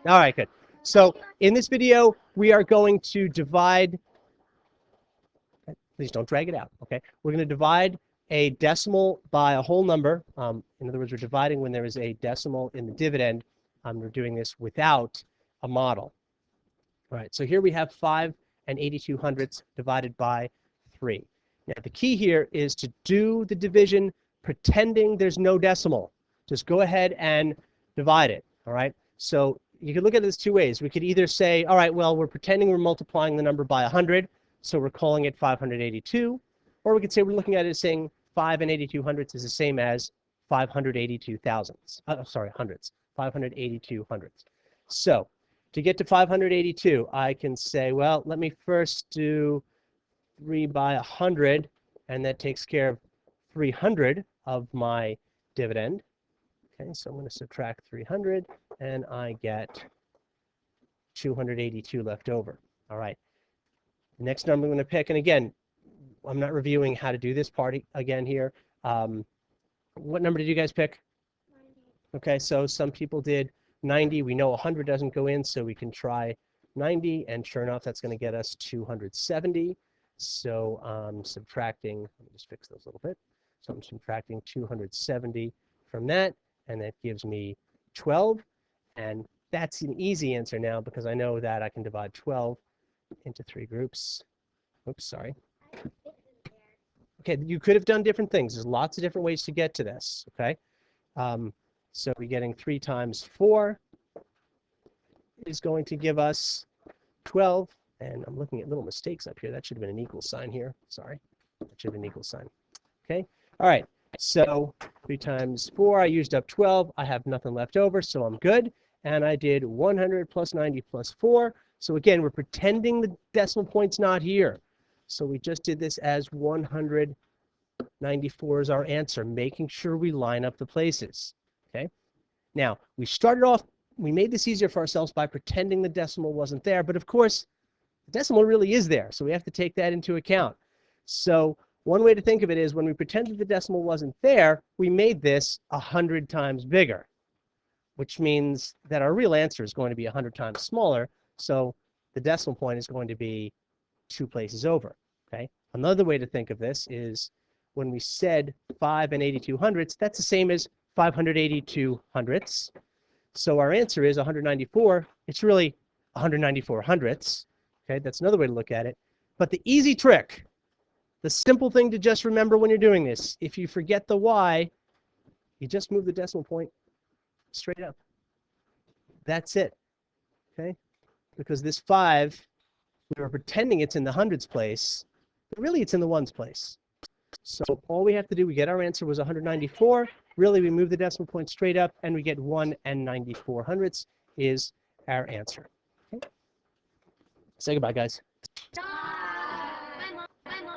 All right, good. So in this video, we are going to divide, please don't drag it out, okay? We're going to divide a decimal by a whole number. In other words, we're dividing when there is a decimal in the dividend. We're doing this without a model. All right, so here we have 5 and 82 hundredths divided by 3. Now, the key here is to do the division pretending there's no decimal. Just go ahead and divide it, all right? So you can look at this two ways. We could either say, all right, well, we're pretending we're multiplying the number by 100, so we're calling it 582. Or we could say we're looking at it as saying 5 and 82 hundredths is the same as 582 thousandths. Hundredths. 582 hundredths. So to get to 582, I can say, well, let me first do 3 by 100, and that takes care of 300 of my dividend. Okay, so I'm going to subtract 300, and I get 282 left over. All right. The next number I'm going to pick, and again, I'm not reviewing how to do this part again here. What number did you guys pick? 90. Okay, so some people did 90. We know 100 doesn't go in, so we can try 90, and sure enough, that's going to get us 270. So I'm subtracting, let me just fix those a little bit. So I'm subtracting 270 from that, and that gives me 12. And that's an easy answer now because I know that I can divide 12 into 3 groups. Oops, sorry. Okay, you could have done different things. There's lots of different ways to get to this, okay? So we're getting 3 times 4 is going to give us 12. And I'm looking at little mistakes up here. That should have been an equal sign here. Sorry. That should have been an equal sign. Okay. All right. So 3 times 4, I used up 12. I have nothing left over, so I'm good. And I did 100 plus 90 plus 4. So again, we're pretending the decimal point's not here. So we just did this as 194 is our answer, making sure we line up the places. Okay. Now, we made this easier for ourselves by pretending the decimal wasn't there. But of course, the decimal really is there, so we have to take that into account. So one way to think of it is when we pretended the decimal wasn't there, we made this 100 times bigger, which means that our real answer is going to be 100 times smaller, so the decimal point is going to be 2 places over. Okay. Another way to think of this is when we said 5 and 82 hundredths, that's the same as 582 hundredths. So our answer is 194. It's really 194 hundredths. Okay, that's another way to look at it. But the easy trick, the simple thing to just remember when you're doing this, if you forget the y, you just move the decimal point straight up. That's it. Okay? Because this 5, we were pretending it's in the hundreds place, but really it's in the ones place. So all we have to do, we get our answer was 194. Really, we move the decimal point straight up, and we get 1 and 94 hundredths is our answer. Okay? Say goodbye, guys.